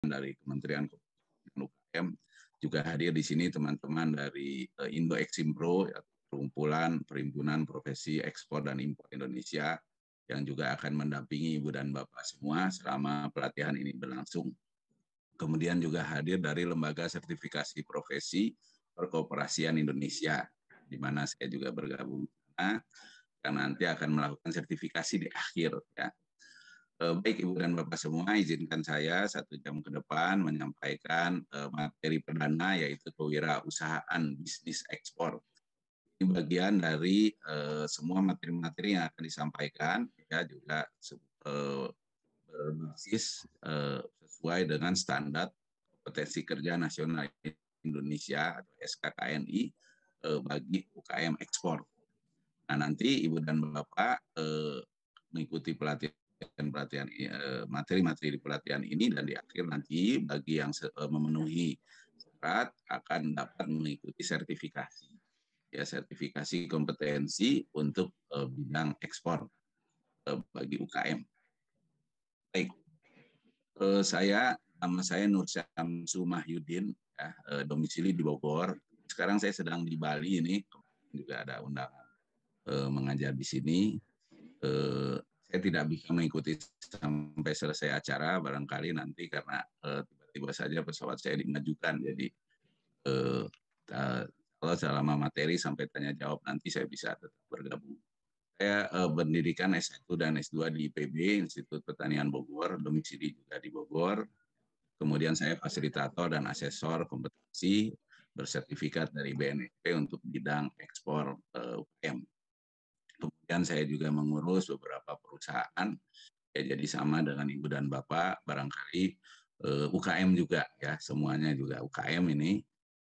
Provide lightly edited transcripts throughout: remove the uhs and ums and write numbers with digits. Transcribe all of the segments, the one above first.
dari Kementerian UKM, juga hadir di sini teman-teman dari Indo Eksimpro, perkumpulan perhimpunan profesi ekspor dan impor Indonesia, yang juga akan mendampingi Ibu dan Bapak semua selama pelatihan ini berlangsung. Kemudian juga hadir dari Lembaga Sertifikasi Profesi Perkoperasian Indonesia, di mana saya juga bergabung, yang nanti akan melakukan sertifikasi di akhir. Ya. Baik Ibu dan Bapak semua, izinkan saya 1 jam ke depan menyampaikan materi perdana, yaitu kewirausahaan bisnis ekspor. Ini bagian dari semua materi-materi yang akan disampaikan, ya, juga berbasis sesuai dengan standar kompetensi kerja nasional Indonesia atau SKKNI bagi UKM ekspor. Nah, nanti Ibu dan Bapak mengikuti pelatihan materi-materi di pelatihan ini, dan di akhir nanti bagi yang memenuhi syarat akan dapat mengikuti sertifikasi, ya, sertifikasi kompetensi untuk bidang ekspor bagi UKM. Baik, nama saya Nur Syamsu Mahyudin, ya, domisili di Bogor. Sekarang saya sedang di Bali ini, juga ada undangan mengajar di sini. Saya tidak bisa mengikuti sampai selesai acara, barangkali nanti karena tiba-tiba saja pesawat saya dimajukan, jadi kalau selama materi sampai tanya jawab nanti saya bisa tetap bergabung. Saya pendidikan S1 dan S2 di IPB, Institut Pertanian Bogor, domisili juga di Bogor. Kemudian saya fasilitator dan asesor kompetensi bersertifikat dari BNSP untuk bidang ekspor UKM. Kemudian saya juga mengurus beberapa perusahaan, ya, jadi sama dengan Ibu dan Bapak, barangkali UKM juga, ya, semuanya juga UKM ini.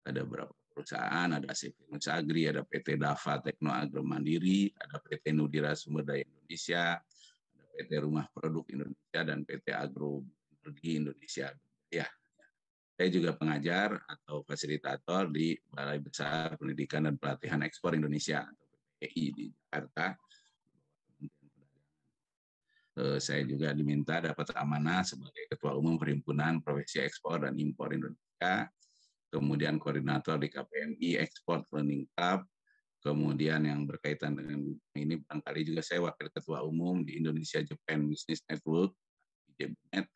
Ada beberapa perusahaan, ada Sivinus Agri, ada PT Dava Tekno Agro Mandiri, ada PT Nudira Sumber Daya Indonesia, ada PT Rumah Produk Indonesia, dan PT Agro Energi Indonesia. Ya, saya juga pengajar atau fasilitator di Balai Besar Pendidikan dan Pelatihan Ekspor Indonesia atau BPI di Jakarta. Saya juga diminta dapat amanah sebagai Ketua Umum Perhimpunan Profesi Ekspor dan Impor Indonesia, kemudian koordinator di KPMI Export Learning Club, kemudian yang berkaitan dengan ini barangkali juga saya Wakil Ketua Umum di Indonesia Japan Business Network, IJBNet,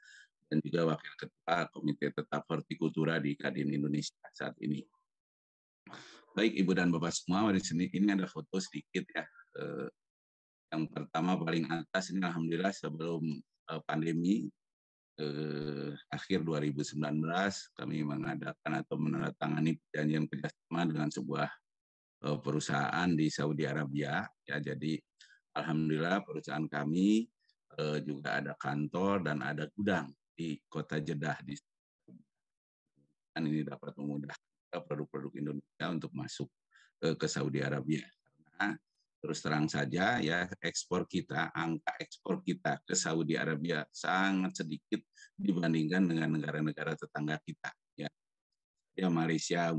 dan juga Wakil Ketua Komite Tetap Hortikultura di Kadin Indonesia saat ini. Baik Ibu dan Bapak semua, di sini ini ada foto sedikit, ya. Yang pertama paling atas ini alhamdulillah sebelum pandemi, akhir 2019 kami mengadakan atau menandatangani perjanjian kerjasama dengan sebuah perusahaan di Saudi Arabia, ya. Jadi alhamdulillah perusahaan kami juga ada kantor dan ada gudang di kota Jeddah. Ini dapat memudahkan produk-produk Indonesia untuk masuk ke Saudi Arabia, karena terus terang saja, ya, angka ekspor kita ke Saudi Arabia sangat sedikit dibandingkan dengan negara-negara tetangga kita, ya. Ya, Malaysia,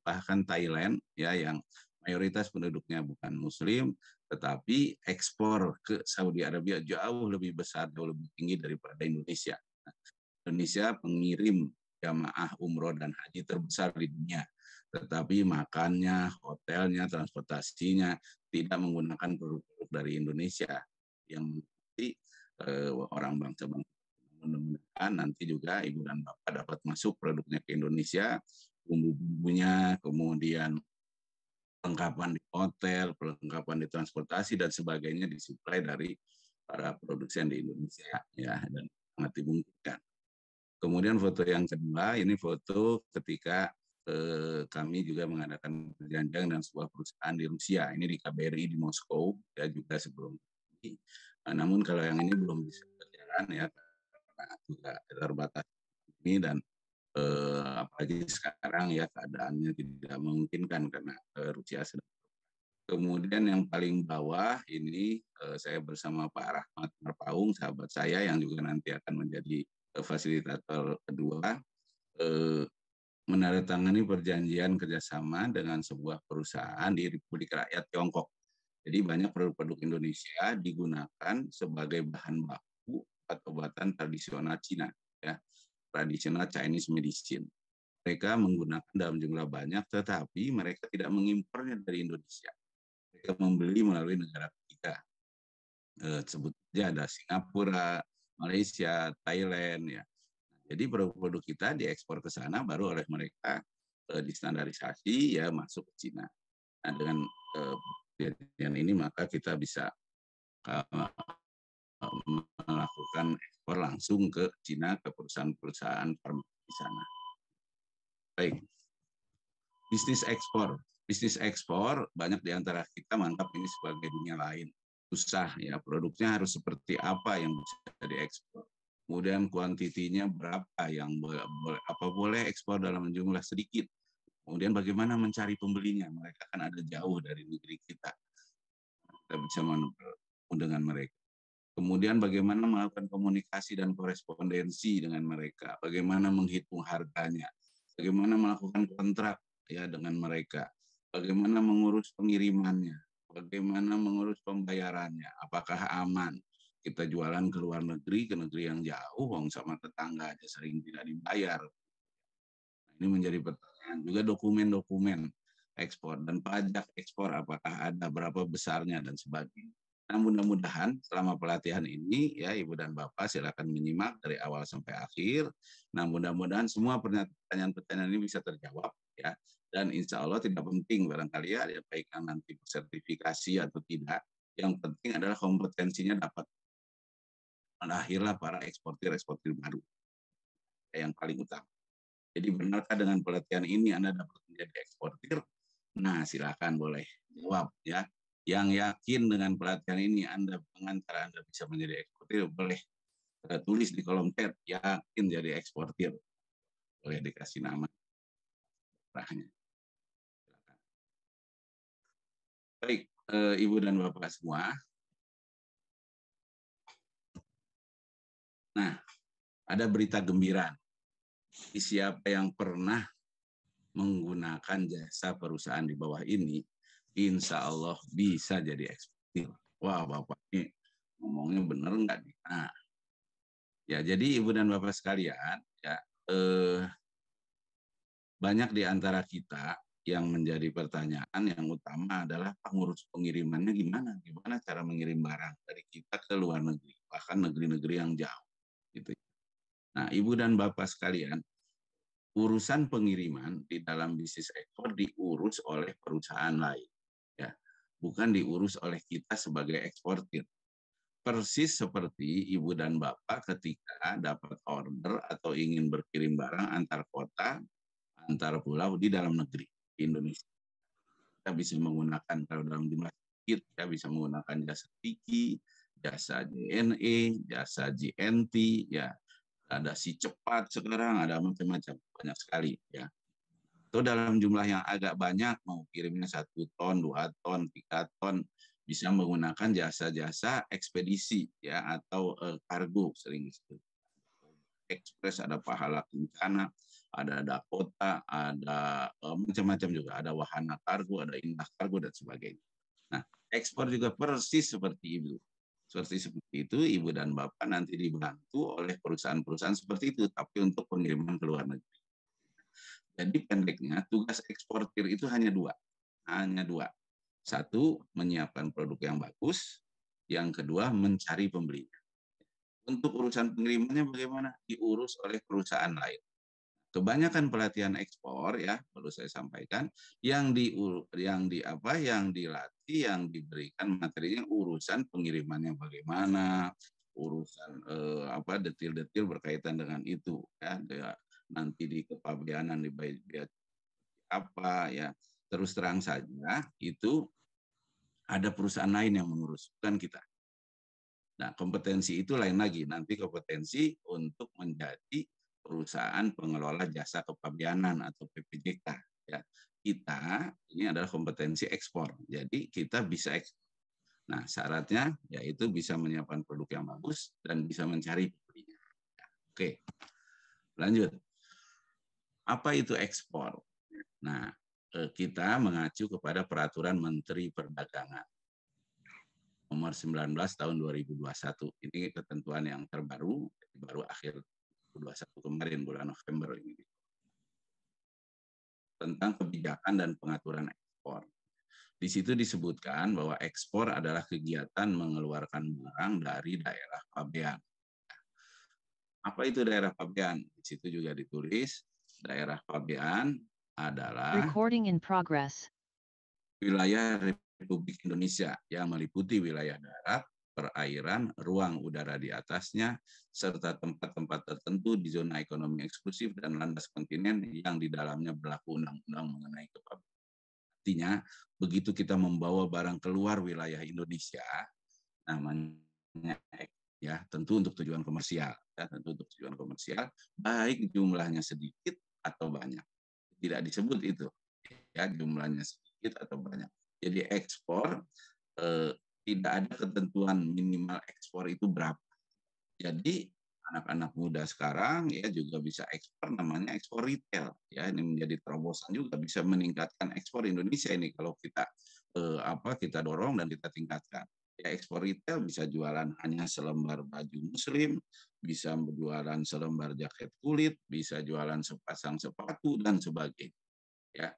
bahkan Thailand, ya, yang mayoritas penduduknya bukan Muslim, tetapi ekspor ke Saudi Arabia jauh lebih besar, jauh lebih tinggi daripada Indonesia. Indonesia pengirim jamaah umroh dan haji terbesar di dunia, tetapi makannya, hotelnya, transportasinya tidak menggunakan produk-produk dari Indonesia, yang nanti orang bangsa-bangsa. Mudah-mudahan nanti juga Ibu dan Bapak dapat masuk produknya ke Indonesia, bumbu-bumbunya, kemudian perlengkapan di hotel, perlengkapan di transportasi dan sebagainya disuplai dari para produsen di Indonesia, ya, dan sangat dimungkinkan. Kemudian foto yang kedua, ini foto ketika kami juga mengadakan perjanjian dengan sebuah perusahaan di Rusia, ini di KBRI di Moskow, ya, juga sebelum ini. Namun kalau yang ini belum bisa berjalan, ya, karena juga terbatas ini, dan apalagi sekarang, ya, keadaannya tidak memungkinkan karena Rusia sedang. Kemudian yang paling bawah ini saya bersama Pak Rahmat Marpaung, sahabat saya yang juga nanti akan menjadi fasilitator kedua, menandatangani perjanjian kerjasama dengan sebuah perusahaan di Republik Rakyat Tiongkok. Jadi banyak produk-produk Indonesia digunakan sebagai bahan baku obat-obatan tradisional Cina, ya. tradisional Chinese medicine. Mereka menggunakan dalam jumlah banyak, tetapi mereka tidak mengimpornya dari Indonesia. Mereka membeli melalui negara ketiga. Sebut saja ada Singapura, Malaysia, Thailand, ya. Jadi produk-produk kita diekspor ke sana, baru oleh mereka distandarisasi, ya masuk ke Cina. Nah, dengan kejadian ini maka kita bisa melakukan ekspor langsung ke Cina, ke perusahaan-perusahaan farmasi di sana. Baik, bisnis ekspor. Bisnis ekspor banyak di antara kita menganggap ini sebagai dunia lain. Susah ya, produknya harus seperti apa yang bisa diekspor. Kemudian kuantitinya berapa yang boleh ekspor dalam jumlah sedikit. Kemudian bagaimana mencari pembelinya? Mereka kan ada jauh dari negeri kita. Kita bisa menemukan dengan mereka. Kemudian bagaimana melakukan komunikasi dan korespondensi dengan mereka, bagaimana menghitung harganya, bagaimana melakukan kontrak ya dengan mereka, bagaimana mengurus pengirimannya, bagaimana mengurus pembayarannya, apakah aman kita jualan ke luar negeri, ke negeri yang jauh, sama tetangga aja sering tidak dibayar. Nah, ini menjadi pertanyaan. Juga dokumen-dokumen ekspor dan pajak ekspor, apakah ada, berapa besarnya, dan sebagainya. Nah, mudah-mudahan selama pelatihan ini ya Ibu dan Bapak silakan menyimak dari awal sampai akhir. Nah, mudah-mudahan semua pertanyaan-pertanyaan ini bisa terjawab ya. Dan insya Allah tidak penting barangkali ya baik nanti sertifikasi atau tidak. Yang penting adalah kompetensinya dapat. Lahirlah para eksportir baru yang paling utama. Jadi benarkah dengan pelatihan ini Anda dapat menjadi eksportir? Nah, silakan boleh jawab ya. Yang yakin dengan pelatihan ini pengantar Anda bisa menjadi eksportir, boleh tulis di kolom chat, yakin jadi eksportir. Boleh dikasih nama. Silakan. Baik, Ibu dan Bapak semua. Nah, ada berita gembira. Siapa yang pernah menggunakan jasa perusahaan di bawah ini, insya Allah bisa jadi eksportir. Wah, Bapak ini ngomongnya benar nggak nih? Nah, ya jadi Ibu dan Bapak sekalian, ya banyak di antara kita yang menjadi pertanyaan yang utama adalah pengurus pengirimannya gimana? Gimana cara mengirim barang dari kita ke luar negeri, bahkan negeri-negeri yang jauh. Gitu. Nah, Ibu dan Bapak sekalian, urusan pengiriman di dalam bisnis ekspor diurus oleh perusahaan lain, ya, bukan diurus oleh kita sebagai eksportir. Persis seperti Ibu dan Bapak ketika dapat order atau ingin berkirim barang antar kota, antar pulau di dalam negeri di Indonesia. Kita bisa menggunakan kalau dalam jumlah sedikit, kita bisa menggunakan jasa Tiki, jasa JNE, jasa JNT, ya ada si cepat sekarang, ada macam-macam, banyak sekali ya. Itu dalam jumlah yang agak banyak, mau kirimnya 1 ton, 2 ton, 3 ton, bisa menggunakan jasa-jasa ekspedisi ya atau kargo sering disebut. Ekspres, ada Pahala Kencana, ada Dakota, ada macam-macam juga, ada Wahana Kargo, ada Indah Kargo dan sebagainya. Nah, ekspor juga persis seperti itu. Seperti itu, Ibu dan Bapak nanti dibantu oleh perusahaan-perusahaan seperti itu, tapi untuk pengiriman ke luar negeri. Jadi pendeknya, tugas eksportir itu hanya dua. Hanya dua. Satu, menyiapkan produk yang bagus. Yang kedua, mencari pembeli. Untuk urusan pengirimannya bagaimana? Diurus oleh perusahaan lain. Kebanyakan pelatihan ekspor ya perlu saya sampaikan yang dilatih, yang diberikan materinya urusan pengirimannya bagaimana, urusan detil-detil berkaitan dengan itu ya, nanti di kepabeanan di bayar apa ya, terus terang saja itu ada perusahaan lain yang mengurus, bukan kita. Nah, kompetensi itu lain lagi, nanti kompetensi untuk menjadi perusahaan pengelola jasa kepabeanan atau PPJK. Ya. Kita ini adalah kompetensi ekspor, jadi kita bisa ekspor. Nah, syaratnya yaitu bisa menyiapkan produk yang bagus dan bisa mencari pembelinya. Ya. Oke, lanjut. Apa itu ekspor? Nah, kita mengacu kepada Peraturan Menteri Perdagangan nomor 19 tahun 2021. Ini ketentuan yang terbaru, baru akhir 2021 kemarin bulan November ini tentang kebijakan dan pengaturan ekspor. Di situ disebutkan bahwa ekspor adalah kegiatan mengeluarkan barang dari daerah pabean. Apa itu daerah pabean? Di situ juga ditulis daerah pabean adalah Recording in progress. wilayah Republik Indonesia yang meliputi wilayah darat, perairan, ruang udara di atasnya, serta tempat-tempat tertentu di zona ekonomi eksklusif dan landas kontinen yang di dalamnya berlaku undang-undang mengenai kepabeanan. Artinya, begitu kita membawa barang keluar wilayah Indonesia, namanya ya tentu untuk tujuan komersial, ya, tentu untuk tujuan komersial, baik jumlahnya sedikit atau banyak. Tidak disebut itu, ya jumlahnya sedikit atau banyak. Jadi ekspor tidak ada ketentuan minimal ekspor itu berapa. Jadi anak-anak muda sekarang ya juga bisa ekspor, namanya ekspor retail, ya ini menjadi terobosan juga, bisa meningkatkan ekspor Indonesia ini kalau kita kita dorong dan kita tingkatkan. Ya ekspor retail bisa jualan hanya selembar baju muslim, bisa berjualan selembar jaket kulit, bisa jualan sepasang sepatu dan sebagainya. Ya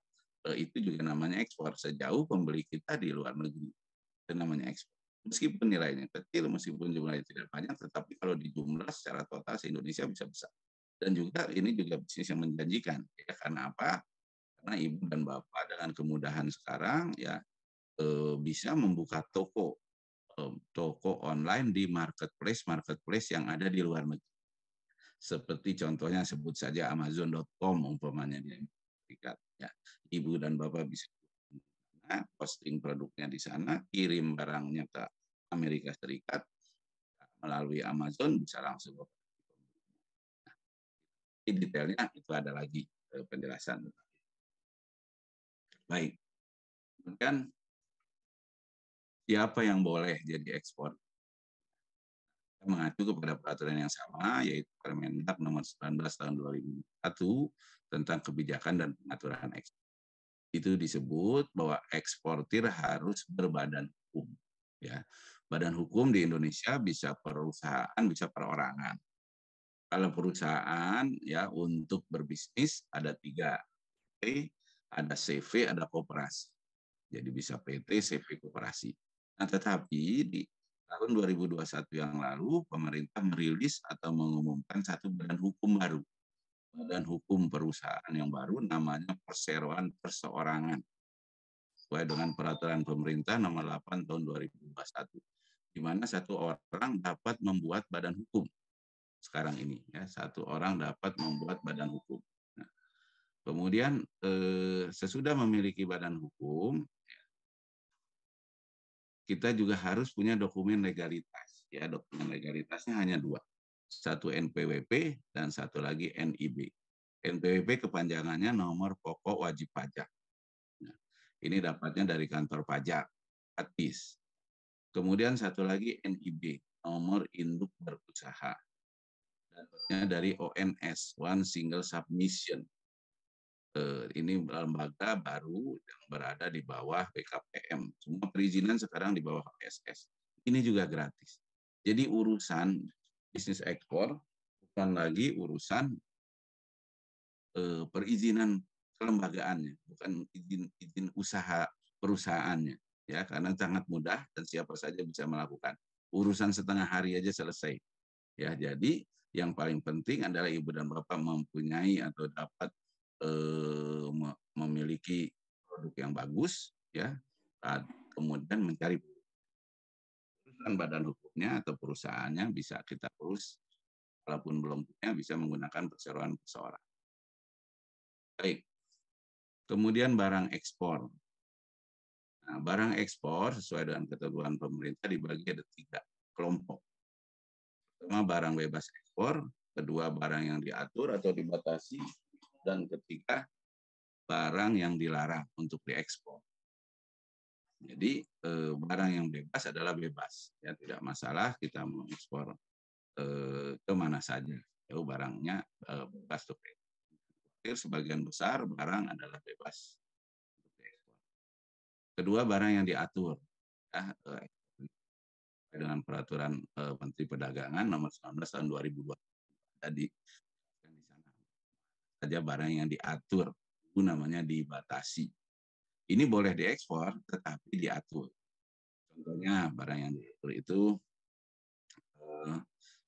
itu juga namanya ekspor sejauh pembeli kita di luar negeri, itu namanya ekspor. Meskipun nilainya kecil, meskipun jumlahnya tidak banyak, tetapi kalau dijumlah secara total se-Indonesia bisa besar. Dan juga ini juga bisnis yang menjanjikan. Ya, karena apa? Karena ibu dan bapak dengan kemudahan sekarang ya bisa membuka toko online di marketplace yang ada di luar negeri. Seperti contohnya sebut saja Amazon.com umpamanya di Amerika. Ya, ibu dan bapak bisa posting produknya di sana, kirim barangnya ke Amerika Serikat melalui Amazon bisa langsung ke nah, detailnya itu ada lagi penjelasan. Baik, kemudian siapa yang boleh jadi ekspor? Kita mengacu kepada peraturan yang sama, yaitu Permendak nomor 19 tahun 2001 tentang kebijakan dan pengaturan ekspor. Itu disebut bahwa eksportir harus berbadan hukum. Ya, badan hukum di Indonesia bisa perusahaan, bisa perorangan. Kalau perusahaan ya untuk berbisnis ada 3, ada CV, ada koperasi. Jadi bisa PT, CV, koperasi. Nah, tetapi di tahun 2021 yang lalu pemerintah merilis atau mengumumkan satu badan hukum baru. Badan hukum perusahaan yang baru namanya Perseroan Perseorangan. Sesuai dengan peraturan pemerintah nomor 8 tahun 2021. Di mana satu orang dapat membuat badan hukum. Sekarang ini ya, satu orang dapat membuat badan hukum. Nah, kemudian sesudah memiliki badan hukum, kita juga harus punya dokumen legalitas. Ya, dokumen legalitasnya hanya 2. Satu NPWP dan satu lagi NIB. NPWP kepanjangannya nomor pokok wajib pajak. Nah, ini dapatnya dari kantor pajak, ATIS. Kemudian satu lagi NIB, nomor induk berusaha. Dapatnya dari ONS, One Single Submission. Ini lembaga baru yang berada di bawah BKPM. Semua perizinan sekarang di bawah KPSS. Ini juga gratis. Jadi urusan bisnis ekspor bukan lagi urusan perizinan kelembagaannya, bukan izin usaha perusahaannya, ya karena sangat mudah dan siapa saja bisa melakukan. Urusan setengah hari aja selesai. Ya, jadi yang paling penting adalah ibu dan bapak mempunyai atau dapat memiliki produk yang bagus, ya, kemudian mencari badan hukumnya atau perusahaannya bisa kita urus, walaupun belum punya bisa menggunakan perseroan perseorangan. Baik, kemudian barang ekspor. Nah, barang ekspor sesuai dengan ketentuan pemerintah dibagi ada 3 kelompok. Pertama barang bebas ekspor, kedua barang yang diatur atau dibatasi, dan ketiga barang yang dilarang untuk diekspor. Jadi barang yang bebas adalah bebas, ya tidak masalah kita mengekspor ke mana saja, barangnya bebas untuk ekspor. Sebagian besar barang adalah bebas untuk diekspor. Kedua barang yang diatur, ya, dengan peraturan Menteri Perdagangan nomor 19 tahun 2020 tadi saja barang yang diatur, itu namanya dibatasi. Ini boleh diekspor, tetapi diatur. Contohnya barang yang diatur itu,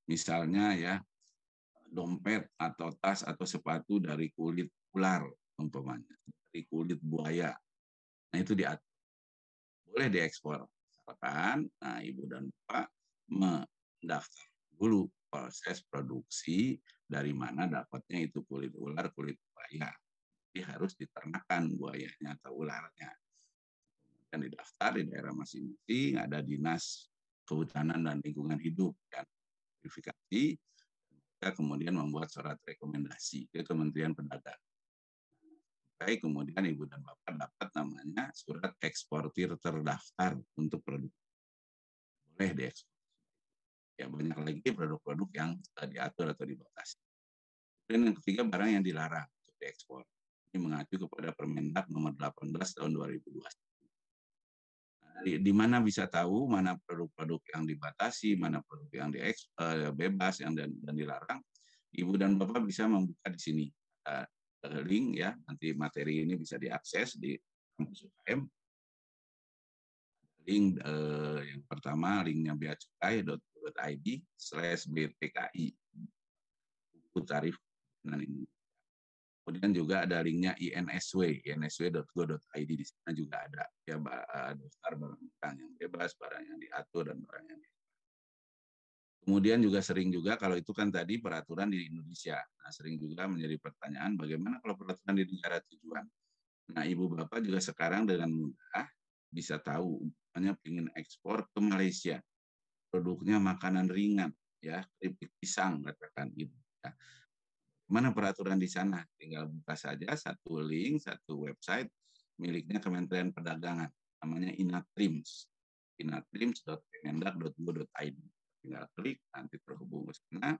misalnya ya, dompet atau tas atau sepatu dari kulit ular, umpamanya, dari kulit buaya. Nah itu diatur, boleh diekspor. Misalkan, nah Ibu dan Bapak mendaftar dulu proses produksi dari mana dapatnya itu kulit ular, kulit buaya. Jadi harus diternakan buayanya atau ularnya. Dan didaftar di daerah masing-masing, ada dinas kehutanan dan lingkungan hidup dan verifikasi, kemudian membuat surat rekomendasi ke Kementerian Perdagangan. Baik, kemudian Ibu dan Bapak dapat namanya surat eksportir terdaftar untuk produk. Boleh diekspor. Ya, banyak lagi produk-produk yang diatur atau dibatasi. Dan yang ketiga, barang yang dilarang untuk diekspor. Ini mengacu kepada Permendak nomor 18 tahun 2021. Di mana bisa tahu mana produk-produk yang dibatasi, mana produk yang bebas yang dan dilarang. Ibu dan Bapak bisa membuka di sini link ya, nanti materi ini bisa diakses di kampus UKM. Link yang pertama, linknya beacukai.go.id/bpki buku tarif ini. Kemudian juga ada linknya insw.go.id, di sana juga ada ya daftar barang yang bebas, barang yang diatur, dan barang yang diatur. Kemudian juga sering juga kalau itu kan tadi peraturan di Indonesia. Nah, sering juga menjadi pertanyaan bagaimana kalau peraturan di negara tujuan. Nah, Ibu Bapak juga sekarang dengan mudah bisa tahu, misalnya ingin ekspor ke Malaysia, produknya makanan ringan, ya keripik pisang katakan gitu. Ya. Mana peraturan di sana? Tinggal buka saja satu link, satu website miliknya Kementerian Perdagangan, namanya Inatrims, inatrims.kemendak.go.id. Tinggal klik, nanti terhubung ke sana,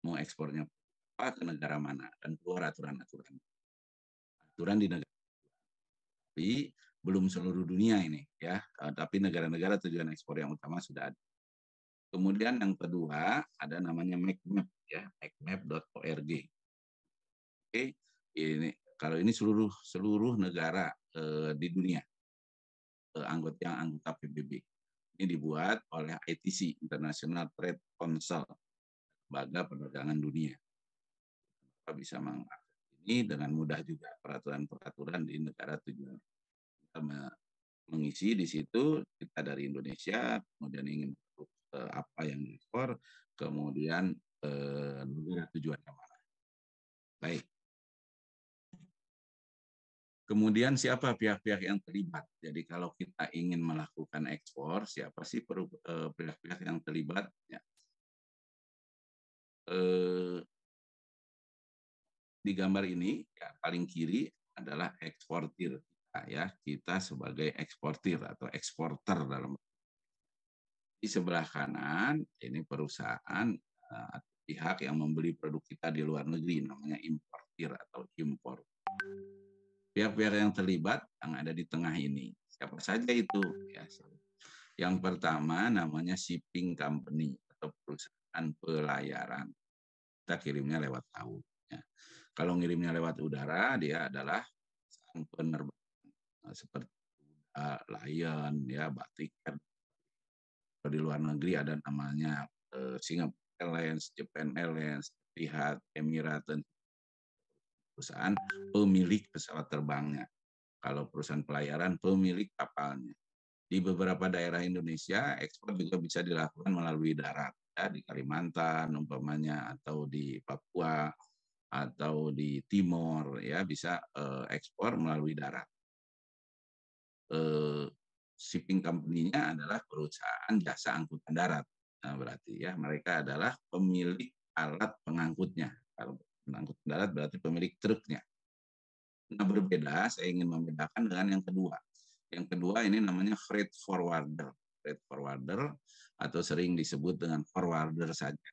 mau ekspornya apa, ke negara mana, dan keluar aturan-aturan. Aturan di negara, tapi belum seluruh dunia ini, ya. Tapi negara-negara tujuan ekspor yang utama sudah ada. Kemudian yang kedua ada namanya MacMap, ya, macmap.org. Oke, ini kalau ini seluruh negara di dunia anggota PBB. Ini dibuat oleh ITC, International Trade Council, lembaga perdagangan dunia. Kita bisa mengakses ini dengan mudah juga, peraturan-peraturan di negara tujuan. Kita mengisi di situ, kita dari Indonesia, kemudian ingin apa yang diekspor, kemudian negara tujuannya mana. Baik. Kemudian siapa pihak-pihak yang terlibat? Jadi kalau kita ingin melakukan ekspor, siapa sih pihak-pihak yang terlibat? Ya. Di gambar ini ya, paling kiri adalah eksportir, ya, kita sebagai eksportir atau eksporter dalam. Di sebelah kanan ini perusahaan atau pihak yang membeli produk kita di luar negeri, namanya importir atau impor. Pihak-pihak yang terlibat yang ada di tengah ini, siapa saja itu? Ya, yang pertama namanya shipping company atau perusahaan pelayaran. Kita kirimnya lewat laut. Ya. Kalau ngirimnya lewat udara, dia adalah penerbangan seperti Lion, ya, Batik. Kalau di luar negeri ada namanya Singapore Airlines, Japan Airlines, Etihad, Emirates, perusahaan pemilik pesawat terbangnya. Kalau perusahaan pelayaran, pemilik kapalnya. Di beberapa daerah Indonesia, ekspor juga bisa dilakukan melalui darat, ya, di Kalimantan umpamanya, atau di Papua, atau di Timor, ya, bisa ekspor melalui darat. Shipping company-nya adalah perusahaan jasa angkutan darat. Nah, berarti ya mereka adalah pemilik alat pengangkutnya. Kalau pengangkutan darat berarti pemilik truknya. Nah, berbeda, saya ingin membedakan dengan yang kedua. Yang kedua ini namanya freight forwarder. Freight forwarder atau sering disebut dengan forwarder saja.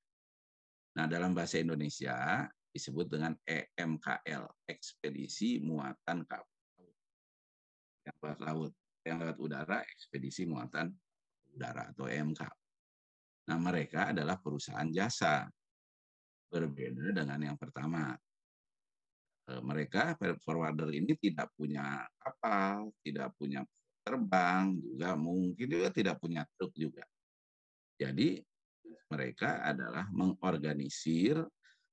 Nah, dalam bahasa Indonesia disebut dengan EMKL, ekspedisi muatan kapal yang lewat laut. Yang lewat udara, ekspedisi muatan udara atau EMK. Nah, mereka adalah perusahaan jasa. Berbeda dengan yang pertama. Mereka forwarder ini tidak punya kapal, tidak punya terbang, juga mungkin juga tidak punya truk juga. Jadi mereka adalah mengorganisir,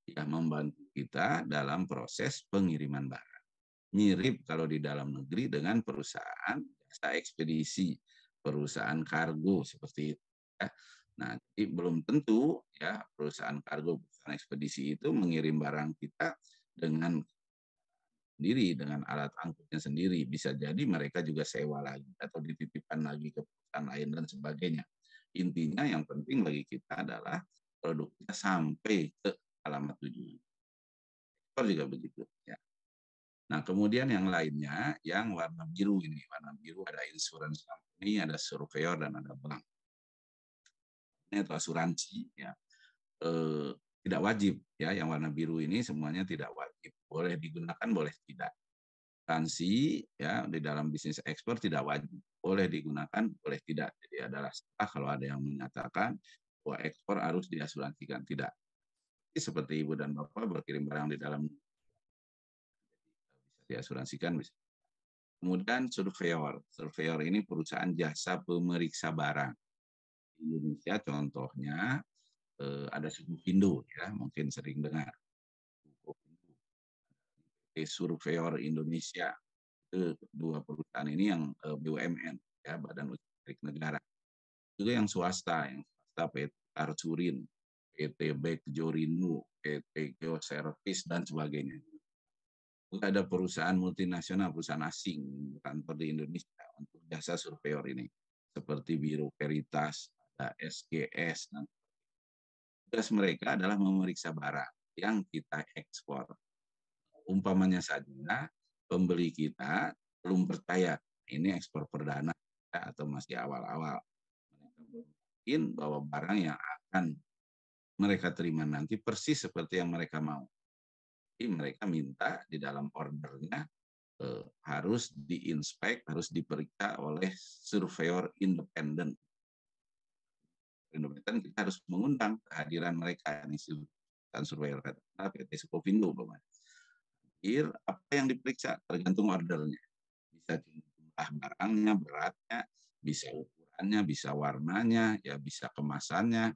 ya membantu kita dalam proses pengiriman barang. Mirip kalau di dalam negeri dengan perusahaan jasa ekspedisi, perusahaan kargo seperti itu. Ya. Nah, jadi belum tentu ya perusahaan kargo, perusahaan ekspedisi itu mengirim barang kita dengan sendiri, dengan alat angkutnya sendiri. Bisa jadi mereka juga sewa lagi atau dititipkan lagi ke perusahaan lain dan sebagainya. Intinya yang penting bagi kita adalah produk kita sampai ke alamat tujuan. Ekspor juga begitu. Ya. Nah, kemudian yang lainnya, yang warna biru ini. Warna biru ada insurance company, ada surveyor, dan ada bank. Ini atau asuransi. Ya. Tidak wajib. Ya, yang warna biru ini semuanya tidak wajib. Boleh digunakan, boleh tidak. Asuransi ya di dalam bisnis ekspor tidak wajib, boleh digunakan, boleh tidak. Jadi adalah salah kalau ada yang menyatakan bahwa ekspor harus diasuransikan, tidak. Seperti ibu dan bapak berkirim barang di dalam bisa diasuransikan, bisa. Kemudian surveyor, surveyor ini perusahaan jasa pemeriksa barang. Di Indonesia contohnya ada Sukovindo ya, mungkin sering dengar. Surveyor Indonesia, itu dua perusahaan ini yang BUMN ya, Badan Usaha Milik Negara. Juga yang swasta PT Arcurin, PT Bekjorinu, PT Geoservice dan sebagainya. Juga ada perusahaan multinasional, perusahaan asing kantor di Indonesia untuk jasa surveyor ini, seperti Biro Veritas, ada SGS. Dan tugas mereka adalah memeriksa barang yang kita ekspor. Umpamanya saja pembeli kita belum percaya ini ekspor perdana atau masih awal-awal. Mereka mungkin bahwa barang yang akan mereka terima nanti persis seperti yang mereka mau. Jadi mereka minta di dalam ordernya harus diinspek, harus diperiksa oleh surveyor independen. Independen kita harus mengundang kehadiran mereka, ini surveyor PT Sukovindo. Apa yang diperiksa tergantung ordernya. Bisa jumlah barangnya, beratnya, bisa ukurannya, bisa warnanya, ya bisa kemasannya,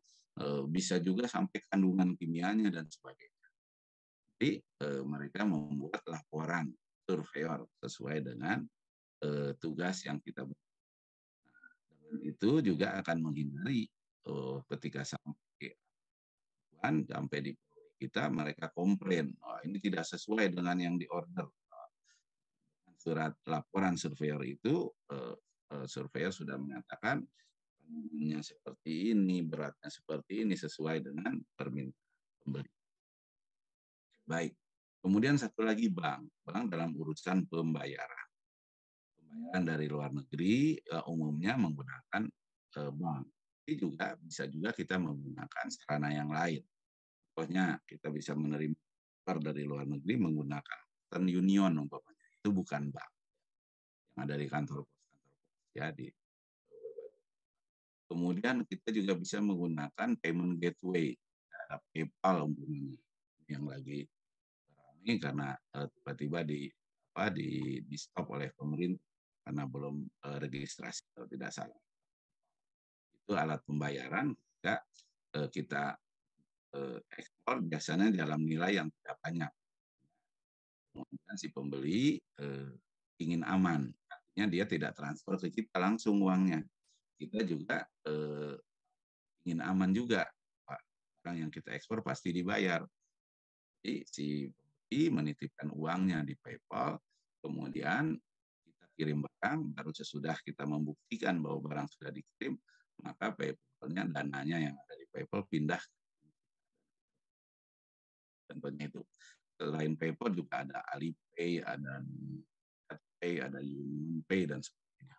bisa juga sampai kandungan kimianya dan sebagainya. Jadi mereka membuat laporan surveyor sesuai dengan tugas yang kita berikan. Nah, itu juga akan menghindari ketika sampai di kita mereka komplain, oh, ini tidak sesuai dengan yang di order. Surat laporan surveyor itu surveyor sudah mengatakan seperti ini, beratnya seperti ini, sesuai dengan permintaan pembeli. Baik. Kemudian satu lagi bank dalam urusan pembayaran. Pembayaran dari luar negeri umumnya menggunakan bank. Tapi juga bisa juga kita menggunakan sarana yang lain. Contohnya kita bisa menerima dari luar negeri menggunakan Western Union umpamanya. Itu bukan bank. Yang ada di kantor pos ya di. Kemudian kita juga bisa menggunakan payment gateway, ada PayPal yang lagi ramai karena tiba-tiba di stop oleh pemerintah karena belum registrasi kalau tidak salah. Itu alat pembayaran kita ekspor biasanya dalam nilai yang tidak banyak. Kemudian si pembeli ingin aman, artinya dia tidak transfer ke kita langsung uangnya. Kita juga ingin aman juga, Pak. Barang yang kita ekspor pasti dibayar. Jadi si pembeli menitipkan uangnya di PayPal, kemudian kita kirim barang, baru sesudah kita membuktikan bahwa barang sudah dikirim, maka PayPal-nya dananya yang ada di PayPal pindah. Tentunya itu. Selain PayPal juga ada Alipay, ada Pay, ada UnionPay dan sebagainya.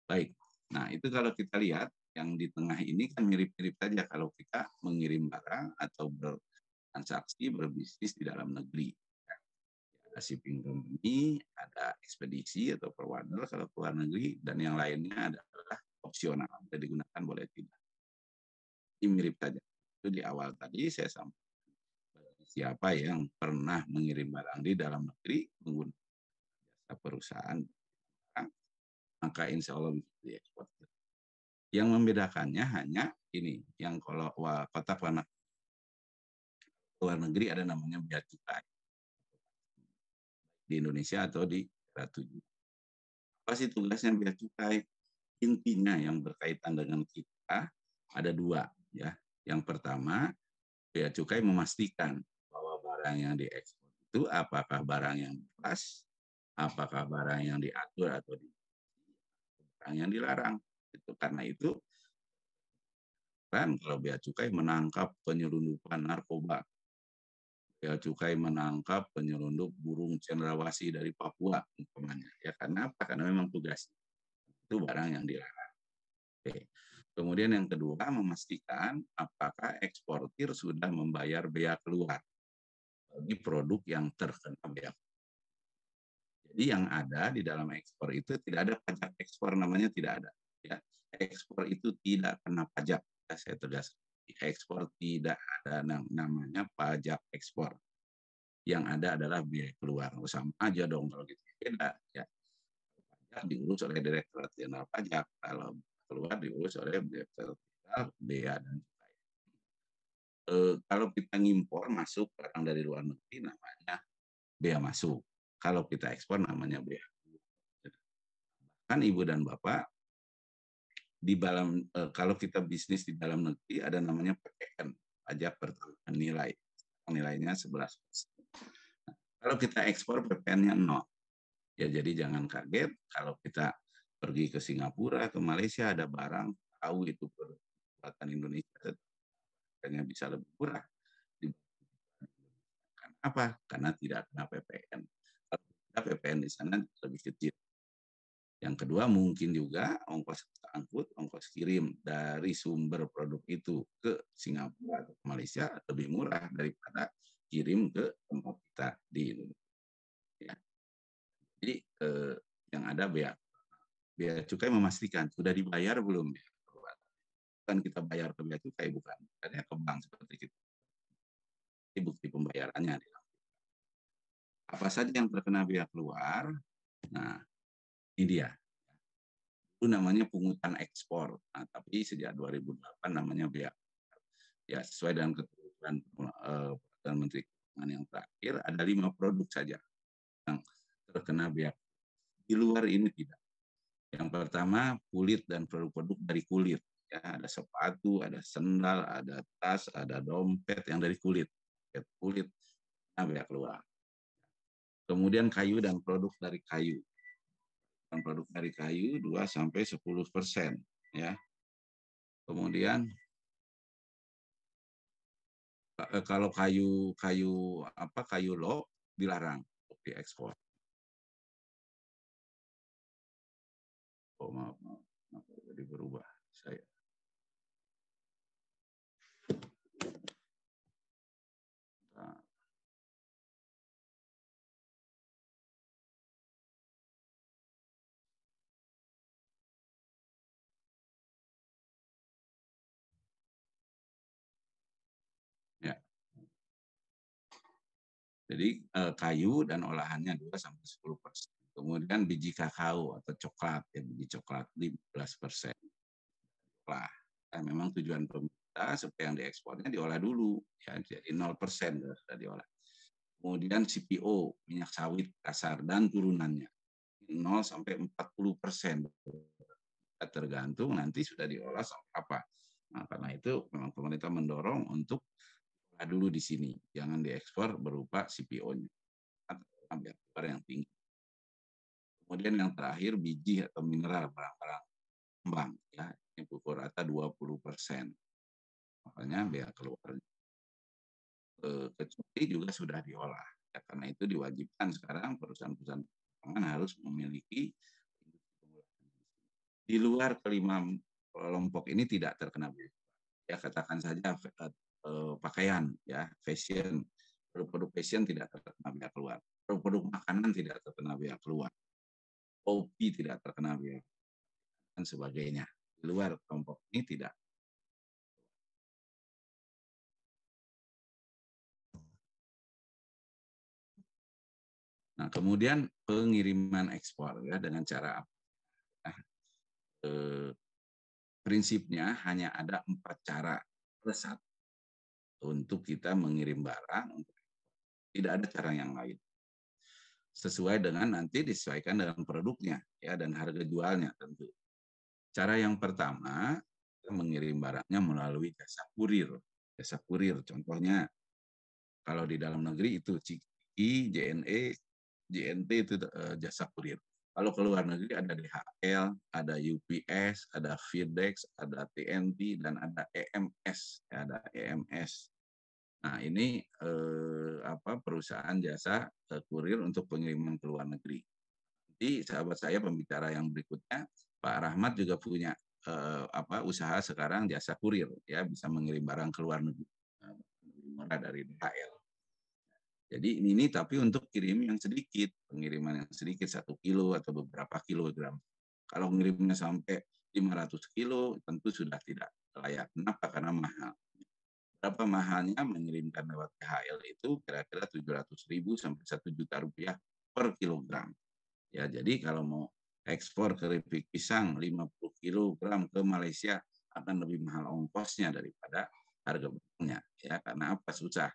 Baik. Nah, itu kalau kita lihat yang di tengah ini kan mirip-mirip saja kalau kita mengirim barang atau bertransaksi berbisnis di dalam negeri. Ada shipping company, ada ekspedisi atau forwarder kalau ke luar negeri, dan yang lainnya adalah opsional, boleh digunakan boleh tidak. Ini mirip saja. Itu di awal tadi saya sampaikan siapa yang pernah mengirim barang di dalam negeri menggunakan jasa perusahaan, maka insya Allah bisa diekspor. Yang membedakannya hanya ini, yang kalau kotak warna luar negeri ada namanya bea cukai di Indonesia atau di daerah tujuan. Apa sih tugasnya bea cukai? Intinya yang berkaitan dengan kita ada dua, ya. Yang pertama, bea cukai memastikan bahwa barang yang diekspor itu apakah barang yang bebas, apakah barang yang diatur atau barang yang dilarang. Itu karena itu kan kalau bea cukai menangkap penyelundupan narkoba, bea cukai menangkap penyelundup burung cendrawasih dari Papua, umpamanya. Ya karena apa? Karena memang tugas itu barang yang dilarang. Oke. Kemudian yang kedua, memastikan apakah eksportir sudah membayar bea keluar bagi produk yang terkena bea. Jadi yang ada di dalam ekspor itu tidak ada pajak ekspor, namanya tidak ada. Ya. Ekspor itu tidak kena pajak. Ya, saya tegas. Ekspor tidak ada namanya pajak ekspor. Yang ada adalah biaya keluar. Sama aja dong kalau gitu. Beda. Ya. Pajak diurus oleh Direktorat Jenderal Pajak. Kalau keluar diurus oleh Direktorat Jenderal Bea dan Cukai. Kalau kita ngimpor masuk barang dari luar negeri namanya bea masuk. Kalau kita ekspor namanya bea. Kan ibu dan bapak di dalam kalau kita bisnis di dalam negeri ada namanya PPN, pajak pertambahan nilai. Nilainya 11%. Nah, kalau kita ekspor PPN-nya 0. Ya jadi jangan kaget kalau kita pergi ke Singapura, ke Malaysia ada barang tahu itu produk buatan Indonesia, harganya bisa lebih murah. Kenapa? Karena tidak kena PPN. Kalau PPN di sana lebih kecil. Yang kedua mungkin juga ongkos angkut, ongkos kirim dari sumber produk itu ke Singapura atau Malaysia lebih murah daripada kirim ke tempat kita di Indonesia. Ya. Jadi yang ada bea cukai memastikan sudah dibayar belum ya. Bukan kita bayar ke bea cukai, bukan. Karena ke bank seperti itu. Ini bukti pembayarannya. Apa saja yang terkena bea keluar? Nah, ini dia. Itu namanya pungutan ekspor. Nah, tapi sejak 2008 namanya bea. Ya, sesuai dengan ketentuan Peraturan Menteri Keuangan yang terakhir, ada 5 produk saja yang terkena bea. Di luar ini tidak. Yang pertama, kulit dan produk-produk dari kulit. Ya, ada sepatu, ada sendal, ada tas, ada dompet yang dari kulit. Kulit, nah bea keluar. Kemudian kayu dan produk dari kayu. Dan produk dari kayu 2-10%. Ya. Kemudian kalau kayu log dilarang untuk diekspor. Oh maaf, jadi berubah saya. Nah, ya. Jadi kayu dan olahannya 2-10%. Kemudian biji kakao atau coklat, ya biji coklat 15%. Lah, kan memang tujuan pemerintah supaya yang diekspornya diolah dulu, ya jadi 0% sudah diolah. Kemudian CPO, minyak sawit kasar dan turunannya 0-40%. Tergantung nanti sudah diolah sampai apa. Nah, karena itu memang pemerintah mendorong untuk dulu di sini, jangan diekspor berupa CPO-nya atau yang tinggi. Kemudian yang terakhir biji atau mineral barang-barang kembang, ya ini pukul rata 20%. Makanya bea keluar. Kecuali juga sudah diolah. Ya, karena itu diwajibkan sekarang perusahaan-perusahaan pangan harus memiliki di luar kelima kelompok ini tidak terkena bea. Ya katakan saja pakaian, ya fashion, produk-produk fashion tidak terkena bea keluar, produk-produk makanan tidak terkena bea keluar, kopi tidak terkena bea dan sebagainya. Di luar kelompok ini tidak. Nah, kemudian pengiriman ekspor ya dengan cara apa? Nah, prinsipnya hanya ada 4 cara plus satu untuk kita mengirim barang. Tidak ada cara yang lain. Sesuai dengan nanti disesuaikan dengan produknya ya dan harga jualnya tentu. Cara yang pertama, kita mengirim barangnya melalui jasa kurir. Jasa kurir contohnya kalau di dalam negeri itu CIKI, JNE, JNT itu jasa kurir. Kalau ke luar negeri ada DHL, ada UPS, ada FedEx, ada TNT, dan ada EMS. Ya, ada EMS. Nah, ini perusahaan jasa kurir untuk pengiriman ke luar negeri. Nanti sahabat saya pembicara yang berikutnya, Pak Rahmat juga punya usaha sekarang jasa kurir, ya bisa mengirim barang ke luar negeri murah dari DHL. Jadi ini tapi untuk kirim yang sedikit, pengiriman yang sedikit 1 kilo atau beberapa kilogram. Kalau mengirimnya sampai 500 kilo tentu sudah tidak layak. Kenapa? Karena mahal. Berapa mahalnya mengirimkan lewat DHL itu kira-kira 700.000 sampai 1 juta rupiah per kilogram. Ya, jadi kalau mau ekspor keripik pisang 50 kilogram ke Malaysia akan lebih mahal ongkosnya daripada harga barangnya. Ya, karena apa? Susah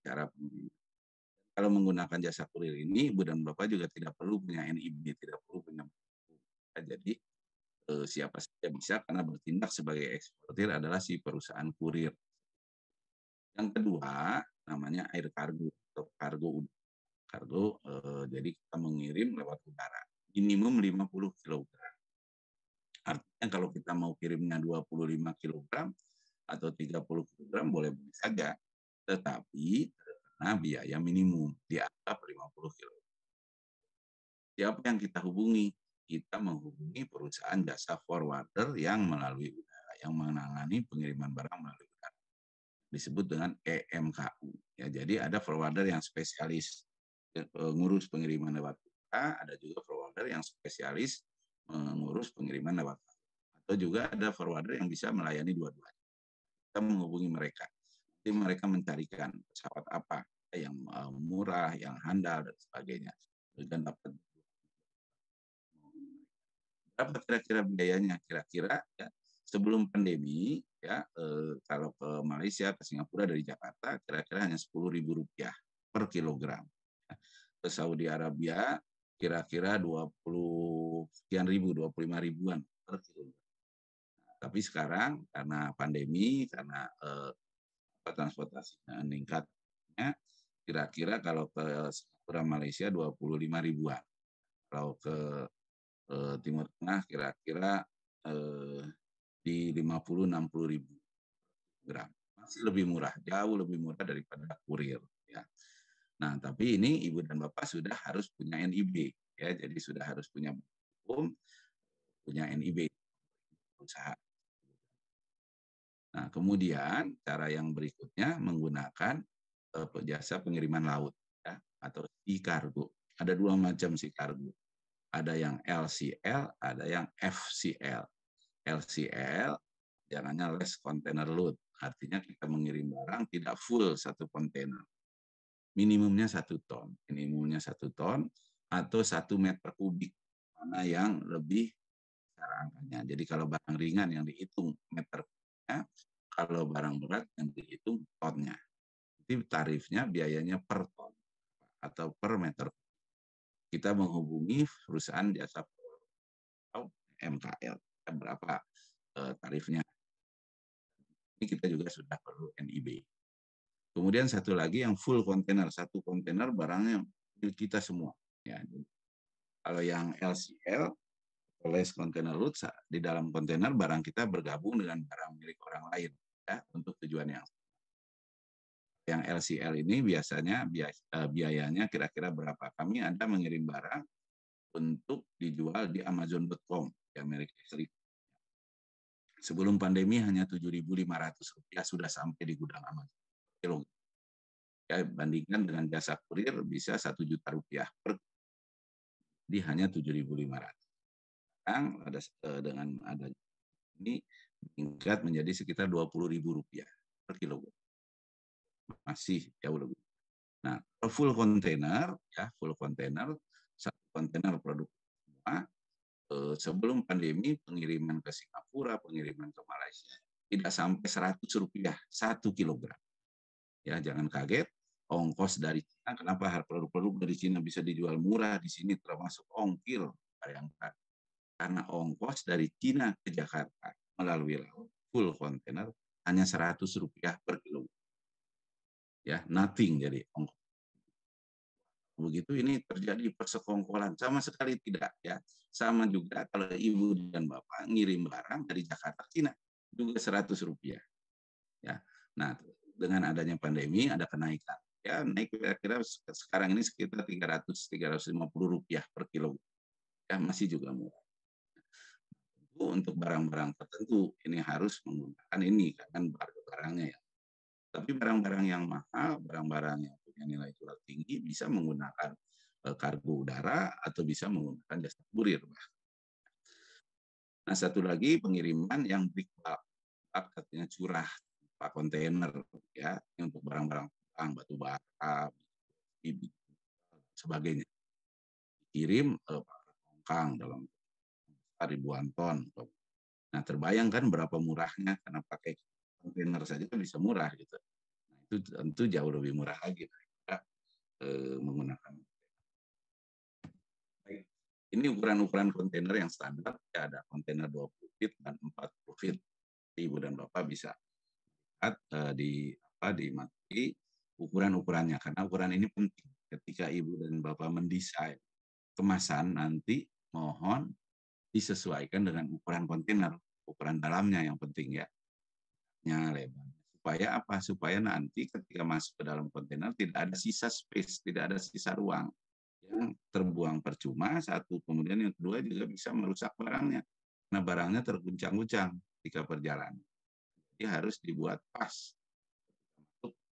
cara pengiriman. Kalau menggunakan jasa kurir ini, Ibu dan Bapak juga tidak perlu punya NIB, tidak perlu punya. Jadi siapa saja bisa karena bertindak sebagai eksportir adalah si perusahaan kurir. Yang kedua namanya air kargo atau kargo udara. Kargo jadi kita mengirim lewat udara minimum 50 kilogram. Artinya kalau kita mau kirimnya 25 kilogram atau 30 kilogram boleh-boleh saja. Tetapi karena biaya minimum di atas 50 kilogram. Siapa yang kita hubungi? Kita menghubungi perusahaan jasa forwarder yang melalui udara, yang menangani pengiriman barang melalui udara. Disebut dengan EMKU. Ya, jadi ada forwarder yang spesialis mengurus pengiriman lewat udara, ada juga forwarder yang spesialis mengurus pengiriman lewat laut. Atau juga ada forwarder yang bisa melayani dua-duanya. Kita menghubungi mereka. Nanti mereka mencarikan pesawat apa yang murah, yang handal, dan sebagainya. Dan dapat berapa kira-kira biayanya? Kira-kira ya, sebelum pandemi ya kalau ke Malaysia ke Singapura dari Jakarta kira-kira hanya Rp10.000 per kilogram. Ke Saudi Arabia kira-kira 20 sekian ribu, 25 ribuan per kilogram. Nah, tapi sekarang karena pandemi, karena transportasinya meningkatnya, kira-kira kalau ke Singapura Malaysia 25 ribuan. Kalau ke Timur Tengah kira-kira di 50-60 ribu gram. Masih lebih murah, jauh lebih murah daripada kurir. Ya. Nah, tapi ini Ibu dan Bapak sudah harus punya NIB. Ya, jadi sudah harus punya hukum, punya NIB usaha. Nah, kemudian cara yang berikutnya menggunakan jasa pengiriman laut ya, atau sea cargo. Ada 2 macam sea cargo. Ada yang LCL, ada yang FCL. LCL jangannya less container load. Artinya kita mengirim barang tidak full 1 kontainer. Minimumnya 1 ton. Minimumnya 1 ton atau 1 meter kubik. Mana yang lebih cara angkanya. Jadi kalau barang ringan yang dihitung meter kubiknya, kalau barang berat yang dihitung tonnya. Jadi tarifnya biayanya per ton atau per meter. Kita menghubungi perusahaan jasa atau MKL. Berapa tarifnya. Ini kita juga sudah perlu NIB. Kemudian satu lagi yang full kontainer, 1 kontainer barangnya milik kita semua. Ya, kalau yang LCL, less container load, di dalam kontainer barang kita bergabung dengan barang milik orang lain ya, untuk tujuan yang LCL ini biasanya biayanya kira-kira berapa? Kami ada mengirim barang untuk dijual di Amazon.com di Amerika Serikat. Sebelum pandemi hanya Rp7.500 sudah sampai di gudang Amazon. Ya, bandingkan dengan jasa kurir bisa Rp1 juta per di hanya 7.500. Sekarang ada dengan adanya ini meningkat menjadi sekitar Rp20.000 per kilogram. Masih jauh lebih. Nah, kalau full kontainer, ya full kontainer, satu kontainer produk semua. Sebelum pandemi pengiriman ke Singapura, pengiriman ke Malaysia tidak sampai Rp100 1 kilogram. Ya, jangan kaget. Ongkos dari Cina, kenapa produk-produk dari Cina bisa dijual murah di sini termasuk ongkir, bayangkan. Karena ongkos dari Cina ke Jakarta melalui laut full kontainer hanya Rp100 per kilo. Ya, nothing jadi ongkos. Begitu ini terjadi persekongkolan, sama sekali tidak ya. Sama juga kalau ibu dan bapak ngirim barang dari Jakarta ke Cina juga Rp100 ya. Nah, dengan adanya pandemi ada kenaikan. Ya, naik kira-kira sekarang ini sekitar Rp300-350 per kilo. Ya, masih juga murah. Untuk barang-barang tertentu ini harus menggunakan ini kan barangnya ya. Tapi barang-barang yang mahal, barang-barang yang punya nilai jual tinggi bisa menggunakan kargo udara atau bisa menggunakan jasa kurir. Nah, satu lagi pengiriman yang big bulk, artinya curah, pak kontainer ya, untuk barang-barang batu bara, sebagainya. Dikirim pakai tongkang dalam ribuan ton. Nah, terbayangkan berapa murahnya karena pakai kontainer saja bisa murah gitu. Nah, itu tentu jauh lebih murah lagi daripada menggunakan. Baik. Ini ukuran-ukuran kontainer yang standar, ya, ada kontainer 20 feet dan 40 feet. Ibu dan Bapak bisa lihat di materi ukuran-ukurannya, karena ukuran ini penting. Ketika Ibu dan Bapak mendesain kemasan nanti, mohon disesuaikan dengan ukuran kontainer, ukuran dalamnya yang penting ya, lebar. Supaya apa? Supaya nanti ketika masuk ke dalam kontainer tidak ada sisa space, tidak ada sisa ruang yang terbuang percuma, satu. Kemudian yang kedua juga bisa merusak barangnya. Nah, barangnya terguncang-guncang ketika perjalanan. Jadi harus dibuat pas.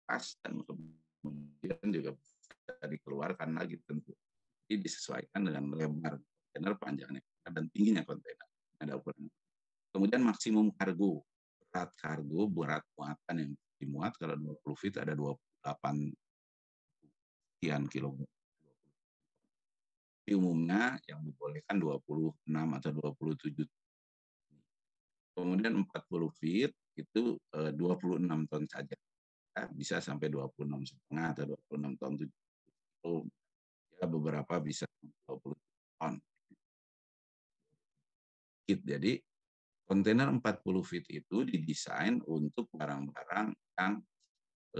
Pas dan kemudian juga bisa dikeluarkan lagi tentu. Jadi disesuaikan dengan lebar kontainer, panjangnya dan tingginya kontainer. Ada ukuran. Kemudian maksimum kargo. Berat kargo, berat muatan yang dimuat, kalau 20 feet ada 28 sekian kilogram. Di umumnya yang dibolehkan 26 atau 27. Kemudian 40 feet itu 26 ton saja. Ya, bisa sampai 26,5 atau 26 ton. Ya, beberapa bisa 20 ton. Jadi kontainer 40 feet itu didesain untuk barang-barang yang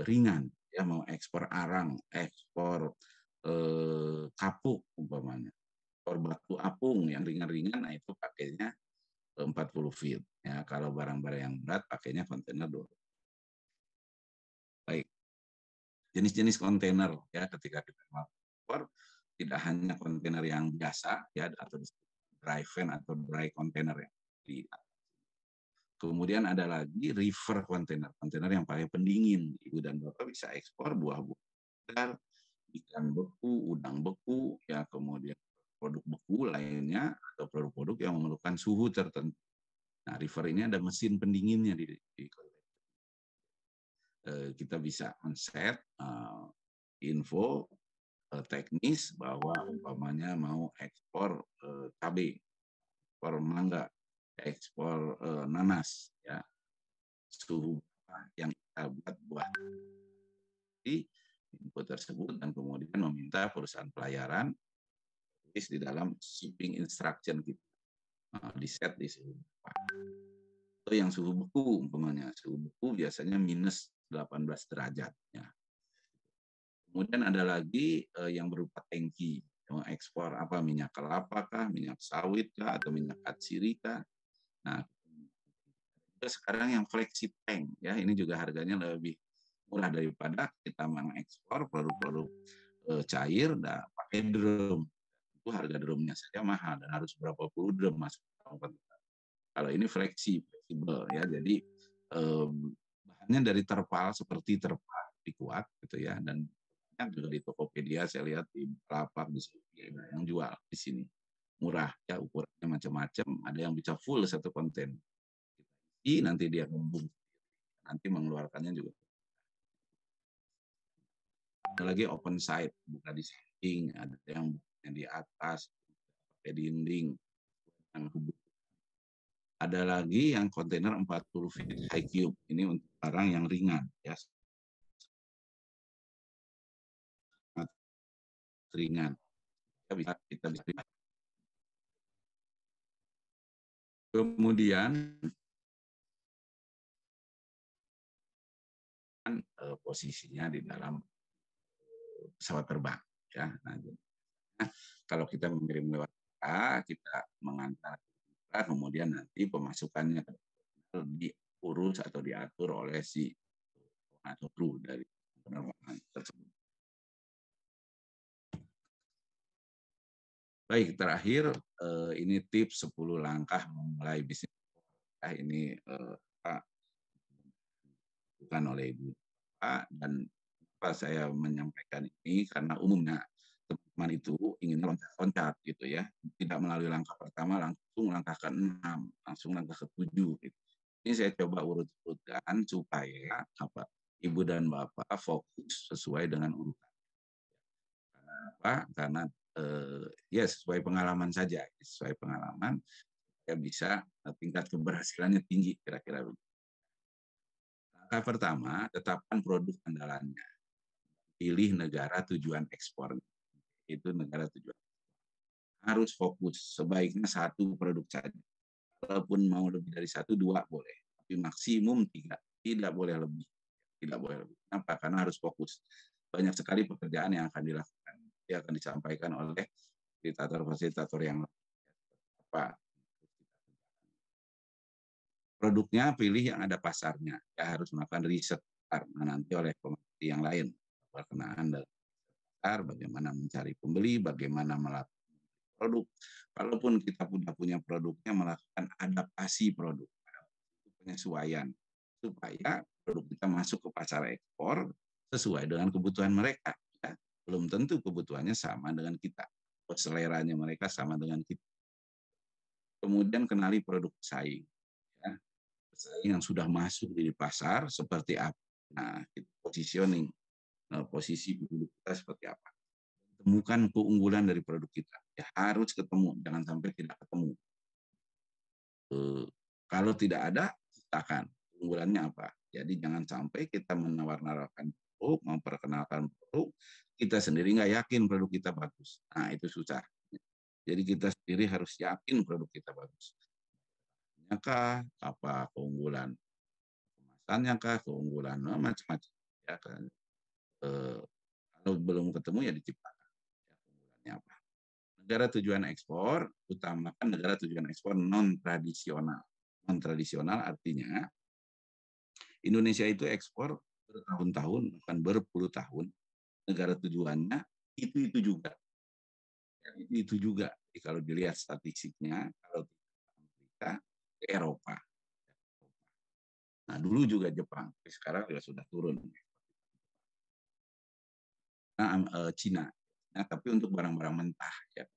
ringan, ya, mau ekspor arang, ekspor kapuk umpamanya, ekspor batu apung yang ringan-ringan, nah itu pakainya 40 feet. Ya, kalau barang-barang yang berat pakainya kontainer 20. Baik. Jenis-jenis kontainer ya, ketika kita ekspor tidak hanya kontainer yang biasa ya, atau dry van atau dry container ya. Kemudian ada lagi river container, kontainer yang pakai pendingin. Ibu dan Bapak bisa ekspor buah-buah, ikan beku, udang beku, ya, kemudian produk beku lainnya atau produk-produk yang memerlukan suhu tertentu. Nah, river ini ada mesin pendinginnya di kita bisa on-set info teknis bahwa umpamanya mau ekspor cabai, ekspor mangga, ekspor nanas, ya, suhu yang kita buat info tersebut, dan kemudian meminta perusahaan pelayaran di dalam shipping instruction kita di set di suhu. Itu yang suhu beku umpamanya, suhu beku biasanya minus 18 derajat. Ya. Kemudian ada lagi yang berupa tangki, yang ekspor apa, minyak kelapa kah, minyak sawit kah, atau minyak atsiri kah. Nah, sekarang yang flexi tank, ya, ini juga harganya lebih murah daripada kita mengekspor produk-produk cair dan pakai drum. Itu harga drumnya saja mahal dan harus berapa puluh drum masuk. Kalau ini fleksibel ya, jadi bahannya dari terpal, seperti terpal dikuat gitu ya, dan juga di Tokopedia saya lihat, di Lapak, di yang jual di sini murah ya, ukurannya macam-macam, ada yang bisa full satu konten. Nanti dia ngembung, nanti mengeluarkannya juga. Ada lagi open site, buka di samping, ada yang buka di atas, pakai dinding. Ada lagi yang kontainer 40 feet high cube, ini untuk barang yang ringan, ya, ringan. Kita bisa. Kemudian posisinya di dalam pesawat terbang, ya. Nah, kalau kita mengirim lewat kita mengantar, kemudian nanti pemasukannya diurus atau diatur oleh si atau kru dari penerbangan tersebut. Baik, terakhir ini tips 10 langkah memulai bisnis. Ini bukan oleh Ibu Pak, dan Pak saya menyampaikan ini karena umumnya teman-teman itu ingin loncat-loncat gitu ya, tidak melalui langkah pertama, langsung langkah ke-6, langsung langkah ke-7 gitu. Ini saya coba urut-urutkan supaya Ibu dan Bapak fokus sesuai dengan urutan. Kenapa? Karena ya sesuai pengalaman saja, sesuai pengalaman ya bisa tingkat keberhasilannya tinggi kira-kira begitu. Langkah pertama, tetapkan produk andalannya. Pilih negara tujuan ekspor. Itu negara tujuan. Harus fokus, sebaiknya satu produk saja. Walaupun mau lebih dari satu, dua boleh. Tapi maksimum tiga, tidak boleh lebih. Tidak boleh lebih. Kenapa? Karena harus fokus. Banyak sekali pekerjaan yang akan dilakukan. Dia akan disampaikan oleh fasilitator yang apa. Produknya pilih yang ada pasarnya. Ya harus melakukan riset karena nanti oleh pemerintah yang lain. Perkenaan dari pasar, bagaimana mencari pembeli, bagaimana melakukan produk. Kalaupun kita punya produknya, melakukan adaptasi produk, penyesuaian supaya produk kita masuk ke pasar ekspor sesuai dengan kebutuhan mereka. Ya. Belum tentu kebutuhannya sama dengan kita, seleranya mereka sama dengan kita. Kemudian kenali produk pesaing. Ya. Pesaing yang sudah masuk di pasar seperti apa. Nah, positioning, posisi produk kita seperti apa. Temukan keunggulan dari produk kita. Ya, harus ketemu, jangan sampai tidak ketemu. Kalau tidak ada, ciptakan. Keunggulannya apa? Jadi jangan sampai kita menawar-nawarkan produk, memperkenalkan produk, kita sendiri nggak yakin produk kita bagus. Nah, itu susah. Jadi kita sendiri harus yakin produk kita bagus. Kah, apa keunggulan kemasannya kah, keunggulan macam-macam. Ya, kan? Kalau belum ketemu ya diciptakan. Ya, keunggulannya apa? Negara tujuan ekspor, utamakan negara tujuan ekspor non-tradisional. Non-tradisional artinya Indonesia itu ekspor bertahun-tahun, bukan berpuluh tahun. Negara tujuannya itu juga. Itu juga. Jadi kalau dilihat statistiknya, kalau Amerika ke Eropa. Nah, dulu juga Jepang, tapi sekarang juga sudah turun. Nah, Cina. Nah, tapi untuk barang-barang mentah, ya,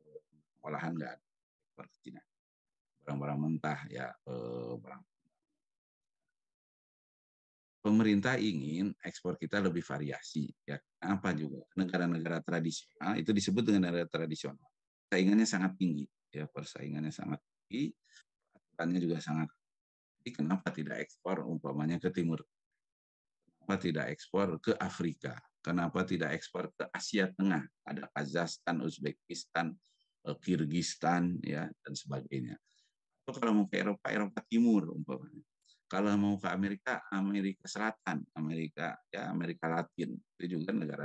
olahan nggak ada ekspor ke Cina. Barang-barang mentah, ya, barang. Pemerintah ingin ekspor kita lebih variasi, ya. Apa juga negara-negara tradisional itu disebut dengan negara tradisional. Persaingannya sangat tinggi, ya, persaingannya sangat tinggi, aturannya juga sangat. Jadi kenapa tidak ekspor umpamanya ke timur? Kenapa tidak ekspor ke Afrika? Kenapa tidak ekspor ke Asia Tengah? Ada Kazakhstan, Uzbekistan, Kirgistan, ya, dan sebagainya. Atau kalau mau ke Eropa, Eropa Timur umpamanya. Kalau mau ke Amerika, Amerika Selatan, Amerika Latin, itu juga negara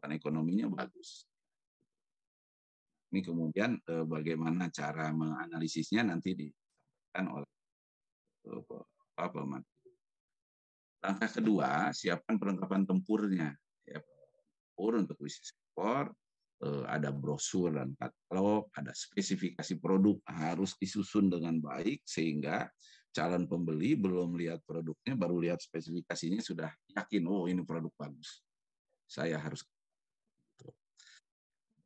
ekonominya bagus. Ini kemudian bagaimana cara menganalisisnya nanti disampaikan oleh Bapak. Langkah kedua, siapkan perlengkapan tempurnya. Ya, tempur untuk bisnis ekspor, ada brosur dan katalog, ada spesifikasi produk harus disusun dengan baik sehingga calon pembeli belum lihat produknya, baru lihat spesifikasinya sudah yakin, oh ini produk bagus. Saya harus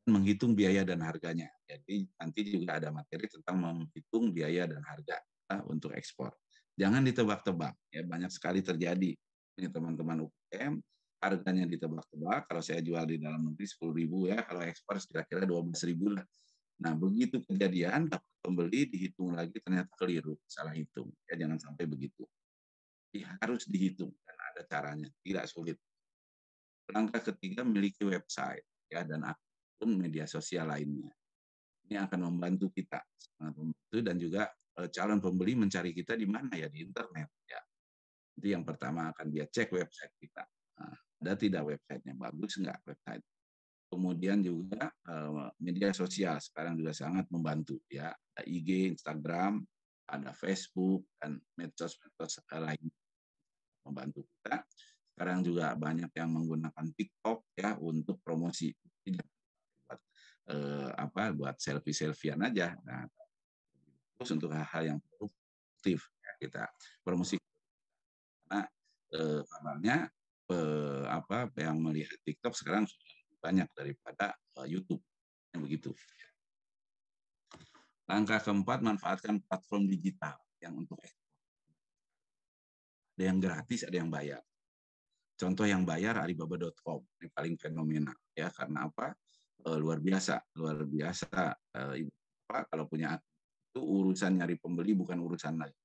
menghitung biaya dan harganya. Jadi nanti juga ada materi tentang menghitung biaya dan harga untuk ekspor. Jangan ditebak-tebak, ya banyak sekali terjadi. Ini teman-teman UKM harganya ditebak-tebak, kalau saya jual di dalam negeri 10.000 ya, kalau ekspor kira-kira 12.000 lah. Nah, begitu kejadian, dapat pembeli dihitung lagi ternyata keliru, salah hitung. Ya, jangan sampai begitu. Jadi, harus dihitung dan ada caranya, tidak sulit. Langkah ketiga, miliki website ya dan akun media sosial lainnya. Ini akan membantu kita sangat membantu, dan juga calon pembeli mencari kita di mana ya, di internet ya. Itu yang pertama, akan dia cek website kita. Nah, ada tidak websitenya, bagus nggak website. Kemudian juga media sosial sekarang juga sangat membantu ya. Ada IG, Instagram, ada Facebook, dan medsos-medsos lain membantu kita. Sekarang juga banyak yang menggunakan TikTok ya untuk promosi. Buat buat selfie-selfian aja. Nah, terus untuk hal-hal yang produktif ya, kita promosi. Karena kabarnya yang melihat TikTok sekarang banyak daripada YouTube. Begitu. Langkah keempat, manfaatkan platform digital yang untuk ekspor. Ada yang gratis, ada yang bayar. Contoh yang bayar Alibaba.com, ini paling fenomenal ya, karena apa? Luar biasa. Kalau punya itu urusan nyari pembeli bukan urusan lagi.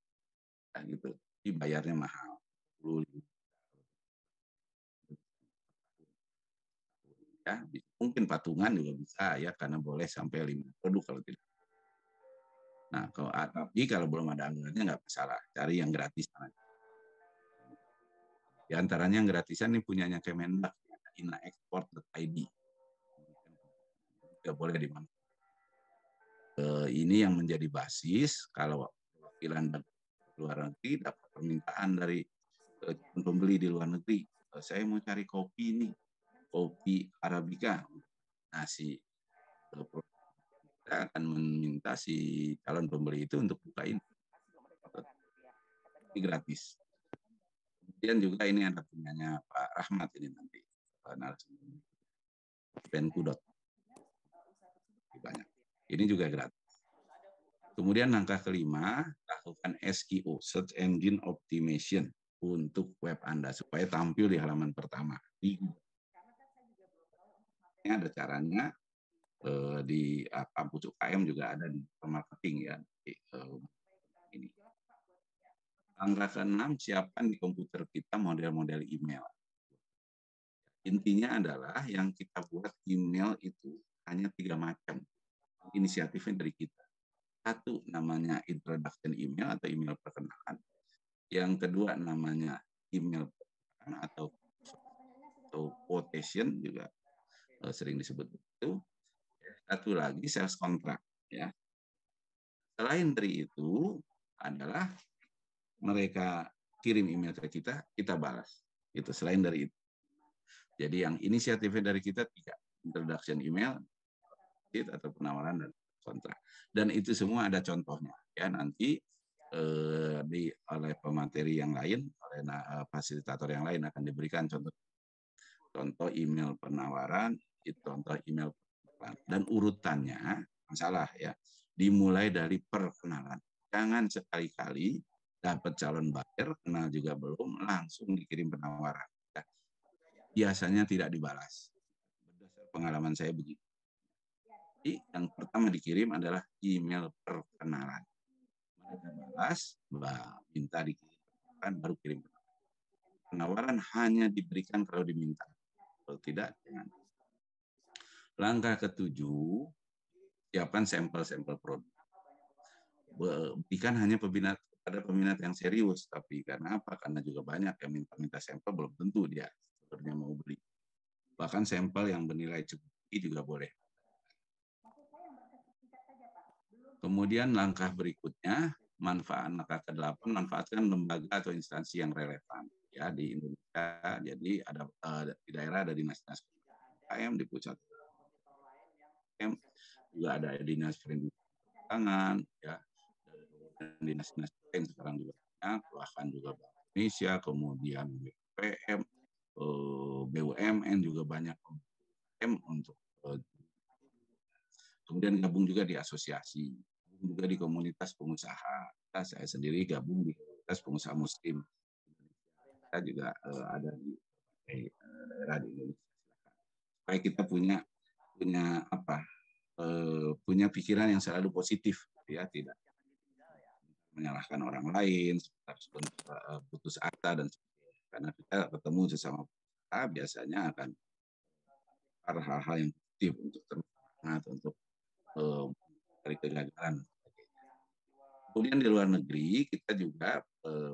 Nah, gitu. Dibayarnya mahal. 10.000. Ya, mungkin patungan juga bisa ya, karena boleh sampai 5 produk kalau tidak. Nah, tapi kalau belum ada anggarannya nggak masalah, cari yang gratis. Di antaranya yang gratisan ini punyanya Kemendak, inaexport.id. Tidak boleh di mana. Ini yang menjadi basis kalau perwakilan luar negeri dapat permintaan dari pembeli di luar negeri. Saya mau cari kopi ini, kopi Arabica. Nah, kita akan meminta si calon pembeli itu untuk bukain. Ini gratis. Kemudian juga ini ada punyanya Pak Rahmat ini nanti. Penku.com. Banyak. Ini juga gratis. Kemudian langkah kelima, lakukan SEO, Search Engine Optimization, untuk web Anda supaya tampil di halaman pertama. Ini ada caranya, di kampus UKM juga ada di marketing ya. Ini. Langkah keenam, siapkan di komputer kita model-model email. Intinya adalah yang kita buat email itu hanya 3 macam. Inisiatifnya dari kita. Satu namanya introduction email atau email perkenalan. Yang kedua namanya email perkenalan atau quotation juga sering disebut itu. Satu lagi sales contract ya. Selain dari itu adalah mereka kirim email ke kita, kita balas. Itu selain dari itu. Jadi yang inisiatifnya dari kita 3, introduction email, atau penawaran dan kontrak. Dan itu semua ada contohnya ya, nanti oleh pemateri yang lain, oleh fasilitator yang lain akan diberikan contoh email penawaran, contoh email penawaran. Dan urutannya masalah ya, dimulai dari perkenalan. Jangan sekali-kali dapat calon buyer, kenal juga belum, langsung dikirim penawaran. Ya. Biasanya tidak dibalas. Berdasar pengalaman saya begitu. Jadi yang pertama dikirim adalah email perkenalan. Mereka balas, minta dikirim penawaran, baru kirim penawaran. Penawaran hanya diberikan kalau diminta. Kalau tidak, jangan. Langkah ketujuh, siapkan sampel-sampel produk. Bukan hanya pada peminat yang serius, tapi karena apa? Karena juga banyak yang minta sampel, belum tentu dia sebenarnya mau beli. Bahkan sampel yang bernilai cukup tinggi juga boleh. Kemudian langkah berikutnya, langkah ke-8, manfaatkan lembaga atau instansi yang relevan ya di Indonesia. Jadi ada di daerah ada dinas-dinas UKM, di pusat UKM juga ada dinas perindustrian ya, dan dinas-dinas lain sekarang juga banyak, bahkan juga Bank Indonesia, kemudian BPM, BUMN juga banyak untuk kemudian gabung juga di asosiasi, juga di komunitas pengusaha. Saya sendiri gabung di komunitas pengusaha muslim. Kita juga ada di daerah di Indonesia. Supaya kita punya apa? Punya pikiran yang selalu positif, ya, tidak menyalahkan orang lain, harus putus asa dan sebagainya. Karena kita ketemu sesama pengusaha biasanya akan ada hal-hal yang positif untuk tersemangat untuk dari kegagalan. Kemudian di luar negeri kita juga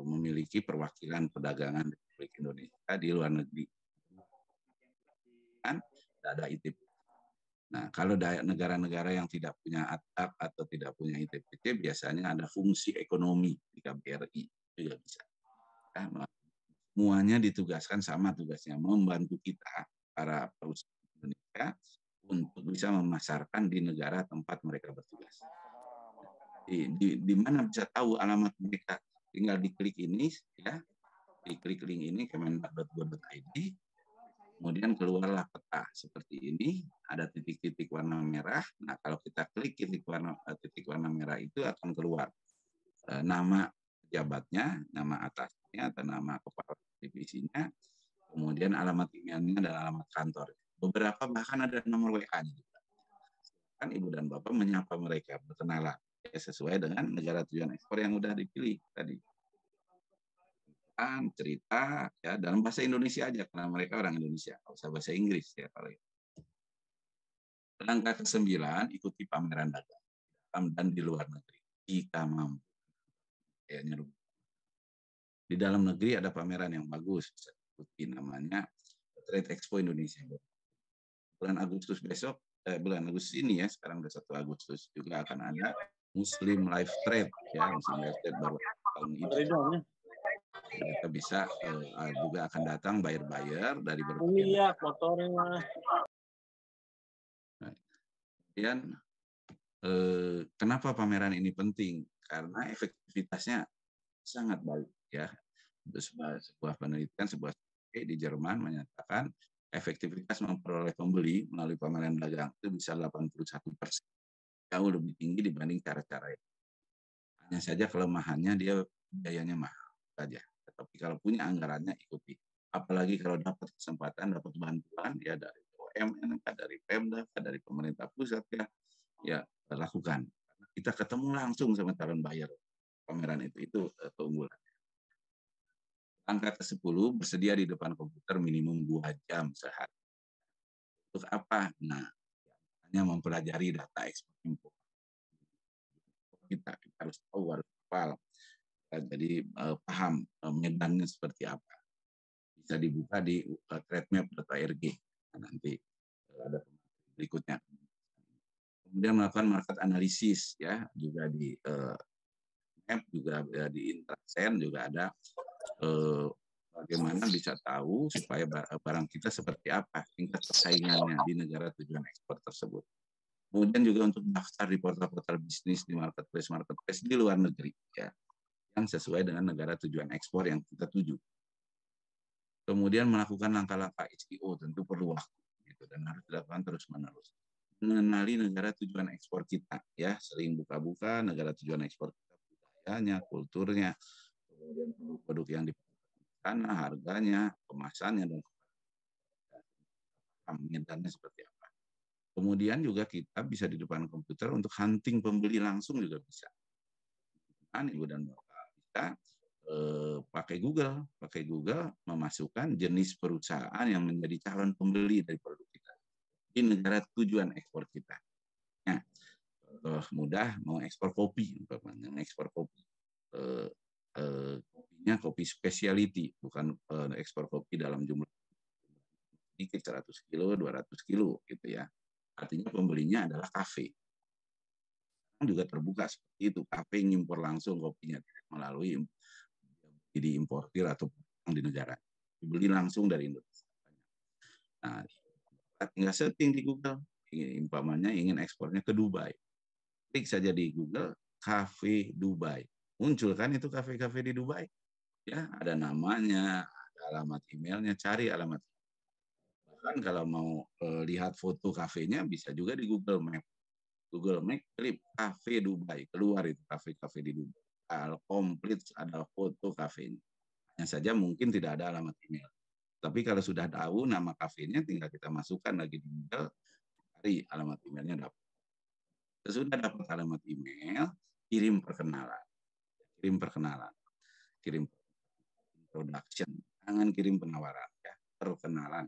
memiliki perwakilan perdagangan Republik Indonesia di luar negeri. Kan ada ITB. Nah, kalau negara-negara yang tidak punya atap atau tidak punya ITPC, biasanya ada fungsi ekonomi di KBRI juga bisa. Ya, semuanya ditugaskan sama tugasnya, membantu kita para perusahaan Indonesia untuk bisa memasarkan di negara tempat mereka bertugas. Di mana bisa tahu alamat mereka? Tinggal diklik ini, ya, diklik link ini kemendak.go.id. Kemudian keluarlah peta seperti ini, ada titik-titik warna merah. Nah, kalau kita klik titik warna merah itu akan keluar nama pejabatnya, nama atasnya, atau nama kepala divisinya, kemudian alamat emailnya dan alamat kantor. Beberapa bahkan ada nomor WA-nya juga. Kan Ibu dan Bapak menyapa mereka, berkenalan, ya, sesuai dengan negara tujuan ekspor yang sudah dipilih tadi. Cerita, ya, dalam bahasa Indonesia aja karena mereka orang Indonesia, nggak usah bahasa Inggris, ya. Kalau langkah ke-9, ikuti pameran dagang dan di luar negeri jika mampu. Di dalam negeri ada pameran yang bagus, bisa ikuti, namanya Trade Expo Indonesia. Bulan Agustus besok, bulan Agustus ini, ya, sekarang udah 1 Agustus juga akan ada Muslim Life Trade, ya, Muslim Life Trade baru tahun ini. Kita bisa juga akan datang buyer-buyer dari berbagai negara. Kemudian kenapa pameran ini penting? Karena efektivitasnya sangat baik, ya. Sebuah penelitian, sebuah survei di Jerman menyatakan efektivitas memperoleh pembeli melalui pameran dagang itu bisa 81%, jauh lebih tinggi dibanding cara-cara itu. Hanya saja kelemahannya dia biayanya mahal saja. Tapi kalau punya anggarannya, ikuti. Apalagi kalau dapat kesempatan, dapat bantuan, ya, dari BUMN, dari Pemda, dari pemerintah pusat, ya lakukan. Kita ketemu langsung sama calon buyer pameran itu keunggulan. Angka ke-10, bersedia di depan komputer minimum 2 jam sehari. Untuk apa? Nah, hanya mempelajari data ekspor impor. Kita harus tahu, harus hafal. Jadi paham medannya seperti apa. Bisa dibuka di tradeMap.org. Nah, nanti ada berikutnya. Kemudian melakukan market analisis, ya, juga di map, juga di Intrasen juga ada bagaimana bisa tahu supaya barang kita seperti apa, tingkat persaingannya di negara tujuan ekspor tersebut. Kemudian juga untuk daftar di portal-portal bisnis di marketplace di luar negeri, ya, yang sesuai dengan negara tujuan ekspor yang kita tuju. Kemudian melakukan langkah-langkah SEO tentu perlu waktu, gitu, dan harus dilakukan terus-menerus. Mengenali negara tujuan ekspor kita, ya, sering buka-buka negara tujuan ekspor kita, budayanya, kulturnya, kemudian produk yang di sana, harganya, kemasannya, dan medannya seperti apa. Kemudian juga kita bisa di depan komputer untuk hunting pembeli langsung juga bisa. Kan Ibu dan Bapak bisa pakai Google memasukkan jenis perusahaan yang menjadi calon pembeli dari produk kita di negara tujuan ekspor kita. Nah, mudah mau ekspor kopi, ekspor kopi. Kopinya kopi specialty, bukan ekspor kopi dalam jumlah sedikit, 100 kilo, 200 kilo, gitu, ya. Artinya pembelinya adalah kafe. Juga terbuka seperti itu, kafe ngimpor langsung kopinya melalui diimportir atau di negara, dibeli langsung dari Indonesia. Nah, tinggal setting di Google, umpamanya ingin ekspornya ke Dubai, klik saja di Google kafe Dubai, muncul kan itu kafe-kafe di Dubai, ya, ada namanya, ada alamat emailnya, cari alamat. Bahkan kalau mau lihat foto kafenya bisa juga di Google Map. Google Map, klik kafe Dubai, keluar itu kafe-kafe di Dubai. Komplit ada foto kafenya. Hanya saja mungkin tidak ada alamat email. Tapi kalau sudah tahu nama kafenya, tinggal kita masukkan lagi di Google, cari alamat emailnya dapat. Sesudah dapat alamat email, kirim perkenalan, kirim introduction, jangan kirim penawaran ya, perkenalan.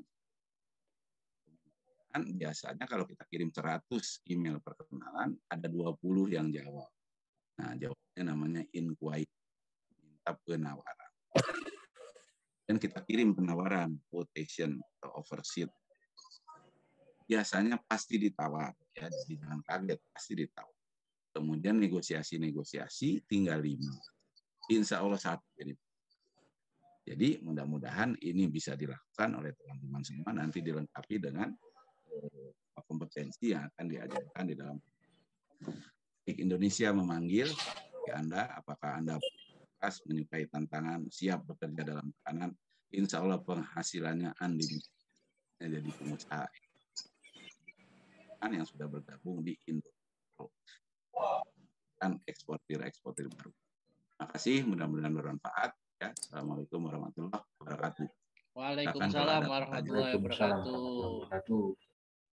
Dan biasanya kalau kita kirim 100 email perkenalan, ada 20 yang jawab. Nah, jawabnya namanya inquiry, minta penawaran. Dan kita kirim penawaran, quotation atau oversheet. Biasanya pasti ditawar, ya, jadi jangan kaget, pasti ditawar. Kemudian negosiasi, tinggal 5. Insya Allah 1. Jadi mudah-mudahan ini bisa dilakukan oleh teman-teman semua, nanti dilengkapi dengan kompetensi yang akan diajarkan di dalam. Indonesia memanggil Anda, apakah Anda menyukai tantangan, siap bekerja dalam tekanan, insya Allah penghasilannya Andi jadi pengusaha yang sudah bergabung di Indo dan eksportir baru. Terima kasih, mudah-mudahan bermanfaat. Ya, Assalamualaikum warahmatullahi wabarakatuh. Waalaikumsalam warahmatullahi wabarakatuh.